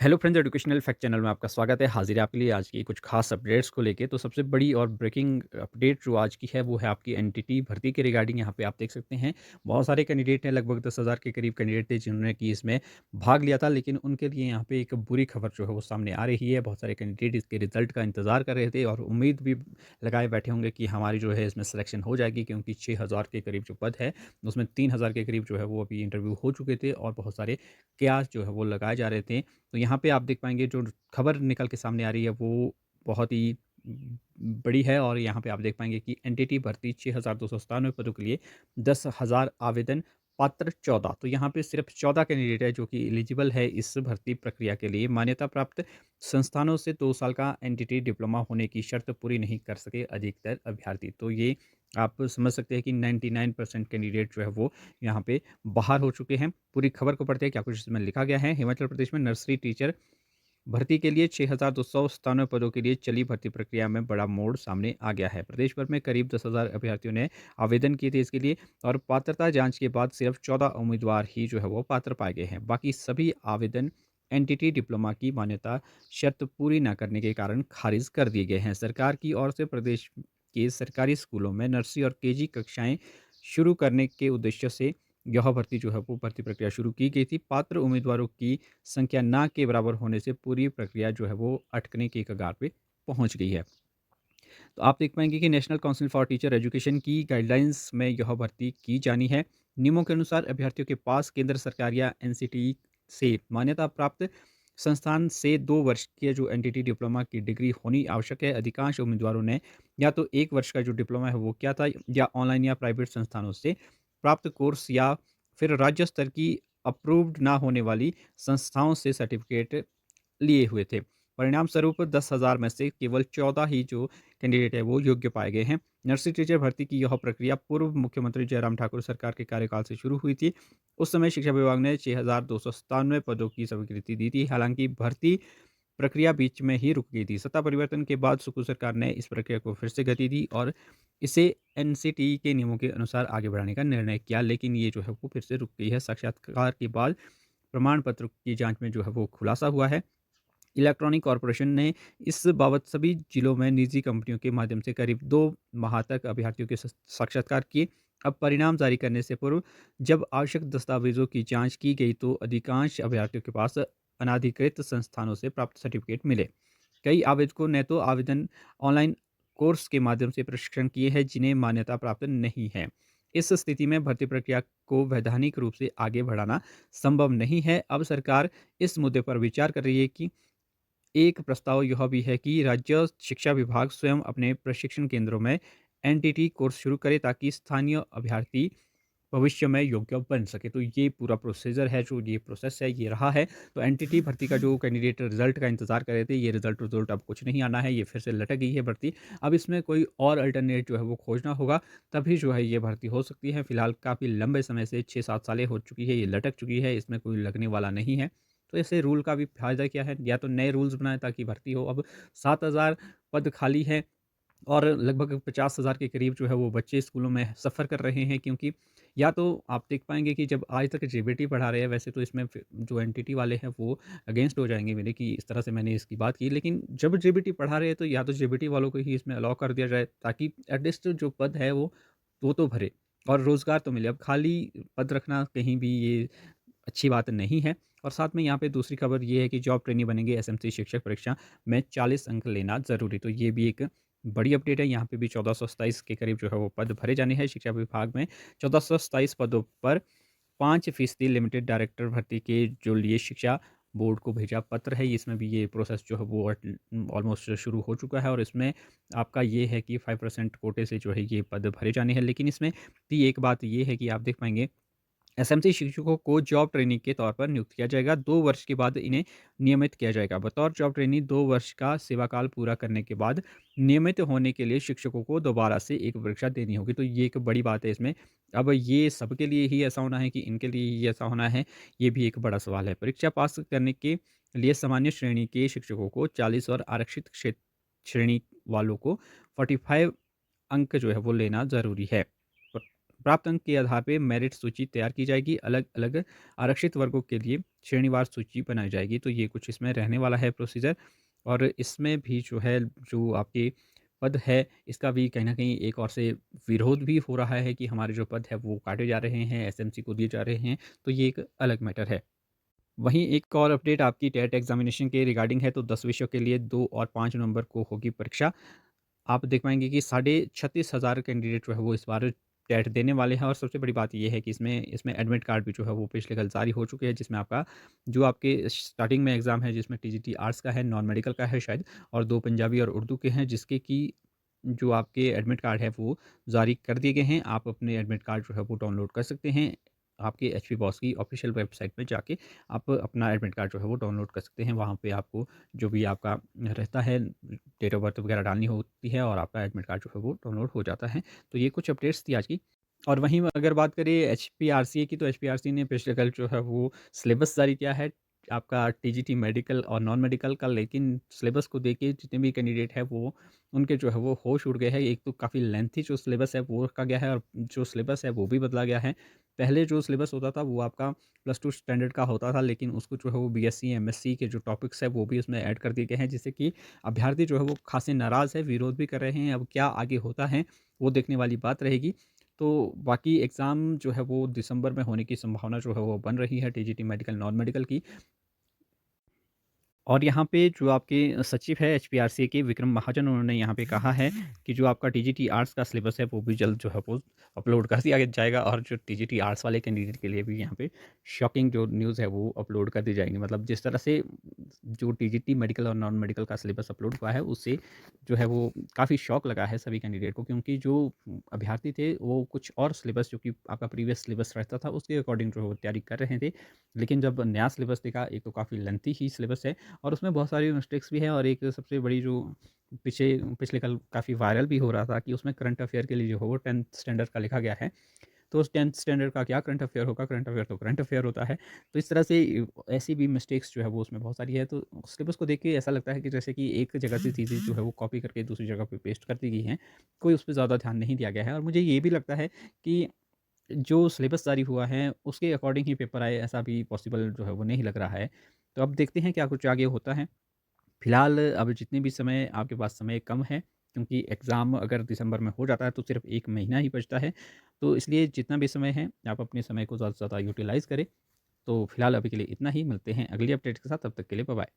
Hello friends, educational fact channel में आपका स्वागत है। हाजिर है आपके लिए आज की कुछ खास अपडेट्स को लेके। तो सबसे बड़ी और ब्रेकिंग अपडेट जो आज की है वो है आपकी एनटीटी भर्ती के रिगार्डिंग। यहाँ पे आप देख सकते हैं बहुत सारे कैंडिडेट हैं, लगभग 10,000 के करीब कैंडिडेट थे जिन्होंने कि इसमें भाग लिया था। लेकिन उनके लिए यहाँ पे एक बुरी खबर जो है वो सामने आ रही है। बहुत सारे कैंडिडेट इसके रिजल्ट का इंतजार कर रहे थे और उम्मीद भी लगाए बैठे होंगे कि हमारी जो है इसमें सिलेक्शन हो जाएगी, क्योंकि 6,000 के करीब जो पद है उसमें 3,000 के करीब जो है वो अभी इंटरव्यू हो चुके थे और बहुत सारे कयास जो है वो लगाए जा रहे थे। तो यहाँ पे आप देख पाएँगे जो खबर निकल के सामने आ रही है वो बहुत ही बड़ी है। और यहाँ पे आप देख पाएँगे कि एनटीटी भर्ती 6,297 पदों के लिए 10,000 आवेदन, पात्र 14। तो यहाँ पे सिर्फ 14 कैंडिडेट है जो कि एलिजिबल है इस भर्ती प्रक्रिया के लिए। मान्यता प्राप्त संस्थानों से 2 साल का एनटीटी डिप्लोमा होने की शर्त पूरी नहीं कर सके अधिकतर अभ्यर्थी। तो ये आप समझ सकते हैं कि 99% कैंडिडेट जो है वो यहाँ पे बाहर हो चुके हैं। पूरी खबर को पढ़ते हैं क्या कुछ इसमें लिखा गया है। हिमाचल प्रदेश में नर्सरी टीचर भर्ती के लिए 6,297 पदों के लिए चली भर्ती प्रक्रिया में बड़ा मोड़ सामने आ गया है। प्रदेश भर में करीब 10,000 अभ्यर्थियों ने आवेदन किए थे इसके लिए और पात्रता जांच के बाद सिर्फ 14 उम्मीदवार ही जो है वो पात्र पाए गए हैं। बाकी सभी आवेदन एनटीटी डिप्लोमा की मान्यता शर्त पूरी न करने के कारण खारिज कर दिए गए हैं। सरकार की ओर से प्रदेश के सरकारी स्कूलों में नर्सरी और केजी कक्षाएं शुरू करने के उद्देश्य से यह भर्ती जो है वो भर्ती प्रक्रिया शुरू की गई थी। पात्र उम्मीदवारों की संख्या ना के बराबर होने से पूरी प्रक्रिया जो है वो अटकने की कगार पे पहुंच गई है। तो आप देख पाएंगे कि national council for teacher education की गाइडलाइंस में यह भर्ती की जानी है। नियमों के अनुसार अभ्यर्थियों के पास केंद्र सरकार या एनसीटी से मान्यता प्राप्त संस्थान से 2 वर्ष की जो एनटीटी डिप्लोमा की डिग्री होनी आवश्यक है। अधिकांश उम्मीदवारों ने या तो 1 वर्ष का जो डिप्लोमा है वो किया था या ऑनलाइन या प्राइवेट संस्थानों से प्राप्त कोर्स या फिर राज्य स्तर की अप्रूव्ड ना होने वाली संस्थाओं से सर्टिफिकेट लिए हुए थे। परिणाम स्वरूप 10,000 में से केवल 14 ही जो कैंडिडेट है वो योग्य पाए गए हैं। नर्सरी टीचर भर्ती की यह प्रक्रिया पूर्व मुख्यमंत्री जयराम ठाकुर सरकार के कार्यकाल से शुरू हुई थी। उस समय शिक्षा विभाग ने 6,297 पदों की स्वीकृति दी थी। हालांकि भर्ती प्रक्रिया बीच में ही रुक गई थी। सत्ता परिवर्तन के बाद सुकू सरकार ने इस प्रक्रिया को फिर से गति दी और इसे एनसीटी के नियमों के अनुसार आगे बढ़ाने का निर्णय किया, लेकिन ये जो है वो फिर से रुक गई है। साक्षात्कार के बाद प्रमाण पत्र की जांच में जो है वो खुलासा हुआ है। इलेक्ट्रॉनिक कॉरपोरेशन ने इस बाबत सभी जिलों में निजी कंपनियों के माध्यम से करीब 2 माह तक अभ्यर्थियों के साक्षात्कार किए। अब परिणाम जारी करने से पूर्व जब आवश्यक दस्तावेजों की जांच की गई तो अधिकांश अभ्यर्थियों के पास अनाधिकृत संस्थानों से प्राप्त सर्टिफिकेट मिले। कई आवेदकों ने तो आवेदन ऑनलाइन कोर्स के माध्यम से प्रशिक्षण किए हैं जिन्हें मान्यता प्राप्त नहीं है। इस स्थिति में भर्ती प्रक्रिया को वैधानिक रूप से आगे बढ़ाना संभव नहीं है। अब सरकार इस मुद्दे पर विचार कर रही है कि एक प्रस्ताव यह भी है कि राज्य शिक्षा विभाग स्वयं अपने प्रशिक्षण केंद्रों में एनटीटी कोर्स शुरू करे ताकि स्थानीय अभ्यर्थी भविष्य में योग्य बन सके। तो ये पूरा प्रोसीजर है, जो ये प्रोसेस है ये रहा है। तो एनटीटी भर्ती का जो कैंडिडेट रिजल्ट का इंतजार कर रहे थे, ये रिजल्ट अब कुछ नहीं आना है, ये फिर से लटक गई है भर्ती। अब इसमें कोई और अल्टरनेट जो है वो खोजना होगा, तभी जो है ये भर्ती हो सकती है। फिलहाल काफ़ी लंबे समय से 6-7 सालें हो चुकी है, ये लटक चुकी है, इसमें कोई लगने वाला नहीं है। तो ऐसे रूल का भी फ़ायदा क्या है, या तो नए रूल्स बनाएँ ताकि भर्ती हो। अब 7,000 पद खाली हैं और लगभग 50,000 के करीब जो है वो बच्चे स्कूलों में सफ़र कर रहे हैं, क्योंकि या तो आप देख पाएँगे कि जब आज तक जेबीटी पढ़ा रहे हैं, वैसे तो इसमें जो एनटीटी वाले हैं वो अगेंस्ट हो जाएँगे मेरे कि इस तरह से मैंने इसकी बात की। लेकिन जब जेबीटी पढ़ा रहे हैं तो या तो जेबीटी वालों को ही इसमें अलाउ कर दिया जाए ताकि एटलीस्ट जो पद है वो तो भरे और रोज़गार तो मिले। अब खाली पद रखना कहीं भी ये अच्छी बात नहीं है। और साथ में यहाँ पे दूसरी खबर ये है कि जॉब ट्रेनी बनेंगे एसएमसी शिक्षक परीक्षा में 40 अंक लेना ज़रूरी। तो ये भी एक बड़ी अपडेट है। यहाँ पे भी 1427 के करीब जो है वो पद भरे जाने हैं। शिक्षा विभाग में 1427 पदों पर 5% लिमिटेड डायरेक्टर भर्ती के जो लिए शिक्षा बोर्ड को भेजा पत्र है, इसमें भी ये प्रोसेस जो है वो ऑलमोस्ट शुरू हो चुका है। और इसमें आपका ये है कि 5% कोटे से जो है ये पद भरे जाने हैं। लेकिन इसमें भी एक बात ये है कि आप देख पाएंगे एसएमसी शिक्षकों को जॉब ट्रेनी के तौर पर नियुक्त किया जाएगा। 2 वर्ष के बाद इन्हें नियमित किया जाएगा। बतौर जॉब ट्रेनी 2 वर्ष का सेवाकाल पूरा करने के बाद नियमित होने के लिए शिक्षकों को दोबारा से एक परीक्षा देनी होगी। तो ये एक बड़ी बात है इसमें। अब ये सबके लिए ही ऐसा होना है कि इनके लिए ही ऐसा होना है, ये भी एक बड़ा सवाल है। परीक्षा पास करने के लिए सामान्य श्रेणी के शिक्षकों को 40 और आरक्षित क्षेत्र श्रेणी वालों को 45 अंक जो है वो लेना ज़रूरी है। प प्राप्त अंक के आधार पे मेरिट सूची तैयार की जाएगी। अलग-अलग आरक्षित वर्गों के लिए श्रेणीवार सूची बनाई जाएगी। तो ये कुछ इसमें रहने वाला है प्रोसीजर और इसमें भी जो है, जो आपके पद है, इसका भी कहीं न कहीं एक ओर से विरोध भी हो रहा है कि हमारे जो पद है वो काटे जा रहे हैं, एसएमसी को दिए जा रहे हैं, तो ये एक अलग मैटर है। वहीं एक और अपडेट आपकी टेट एग्ज़ामिनेशन के रिगार्डिंग है, तो 10 विषयों के लिए 2 और 5 नवंबर को होगी परीक्षा। आप देख पाएँगे कि साढ़े 36,000 कैंडिडेट जो है वो इस बार टेट देने वाले हैं और सबसे बड़ी बात ये है कि इसमें इसमें एडमिट कार्ड भी जो है वो पिछले कल जारी हो चुके हैं, जिसमें आपका जो आपके स्टार्टिंग में एग्ज़ाम है, जिसमें टीजीटी आर्ट्स का है, नॉन मेडिकल का है शायद, और 2 पंजाबी और उर्दू के हैं, जिसके कि जो आपके एडमिट कार्ड है वो जारी कर दिए गए हैं। आप अपने एडमिट कार्ड जो है वो डाउनलोड कर सकते हैं। आपके एचपी बॉस की ऑफ़िशियल वेबसाइट में जाके आप अपना एडमिट कार्ड जो है वो डाउनलोड कर सकते हैं। वहाँ पे आपको जो भी आपका रहता है, डेट ऑफ़ बर्थ वगैरह डालनी होती है और आपका एडमिट कार्ड जो है वो डाउनलोड हो जाता है। तो ये कुछ अपडेट्स थी आज की। और वहीं अगर बात करें एचपीआरसीए की, तो एचपीआरसीए ने पिछले कल जो है वो सिलेबस जारी किया है आपका टीजीटी मेडिकल और नॉन मेडिकल का। लेकिन सिलेबस को देख के जितने भी कैंडिडेट हैं वो उनके जो है वो होश उड़ गए हैं। एक तो काफ़ी लेंथी जो सिलेबस है वो रखा गया है और जो सिलेबस है वो भी बदला गया है। पहले जो सिलेबस होता था वो आपका +2 स्टैंडर्ड का होता था, लेकिन उसको जो है वो बीएससी, एमएससी के जो टॉपिक्स हैं वो भी उसमें ऐड कर दिए गए हैं, जिससे कि अभ्यर्थी जो है वो खासे नाराज़ है, विरोध भी कर रहे हैं। अब क्या आगे होता है, वो देखने वाली बात रहेगी। तो बाकी एग्ज़ाम जो है वो दिसंबर में होने की संभावना जो है वो बन रही है टीजीटी मेडिकल, नॉन मेडिकल की। और यहाँ पे जो आपके सचिव है एचपीआरसीए के विक्रम महाजन, उन्होंने यहाँ पे कहा है कि जो आपका टीजीटी आर्ट्स का सिलेबस है वो भी जल्द जो है वो अपलोड कर दिया जाएगा और जो टीजीटी आर्ट्स वाले कैंडिडेट के लिए भी यहाँ पे शॉकिंग जो न्यूज़ है वो अपलोड कर दी जाएगी। मतलब जिस तरह से जो टीजीटी मेडिकल और नॉन मेडिकल का सिलेबस अपलोड हुआ है, उससे जो है वो काफ़ी शॉक लगा है सभी कैंडिडेट को, क्योंकि जो अभ्यर्थी थे वो कुछ और सिलेबस, जो कि आपका प्रीवियस सिलेबस रहता था, उसके अकॉर्डिंग जो है वो तैयारी कर रहे थे। लेकिन जब नया सिलेबस देखा, एक तो काफ़ी लेंथी ही सिलेबस है और उसमें बहुत सारी मिस्टेक्स भी हैं, और एक सबसे बड़ी जो पिछले कल काफ़ी वायरल भी हो रहा था कि उसमें करंट अफेयर के लिए जो है वो 10th स्टैंडर्ड का लिखा गया है। तो उस 10th स्टैंडर्ड का क्या करंट अफेयर होगा? करंट अफेयर तो करंट अफेयर होता है। तो इस तरह से ऐसी भी मिस्टेक्स जो है वो उसमें बहुत सारी है। तो सिलेबस को देख के ऐसा लगता है कि जैसे कि एक जगह से चीज़ें जो है वो कॉपी करके दूसरी जगह पे पेस्ट कर दी गई हैं। कोई उस पे ज़्यादा ध्यान नहीं दिया गया है और मुझे ये भी लगता है कि जो सिलेबस जारी हुआ है, उसके अकॉर्डिंग ही पेपर आए, ऐसा भी पॉसिबल जो है वो नहीं लग रहा है। तो अब देखते हैं क्या कुछ आगे होता है। फिलहाल अब जितने भी समय आपके पास समय कम है, क्योंकि एग्ज़ाम अगर दिसंबर में हो जाता है तो सिर्फ़ 1 महीना ही बचता है। तो इसलिए जितना भी समय है, आप अपने समय को ज़्यादा से ज़्यादा यूटिलाइज़ करें। तो फिलहाल अभी के लिए इतना ही, मिलते हैं अगली अपडेट के साथ, तब तक के लिए बाय-बाय।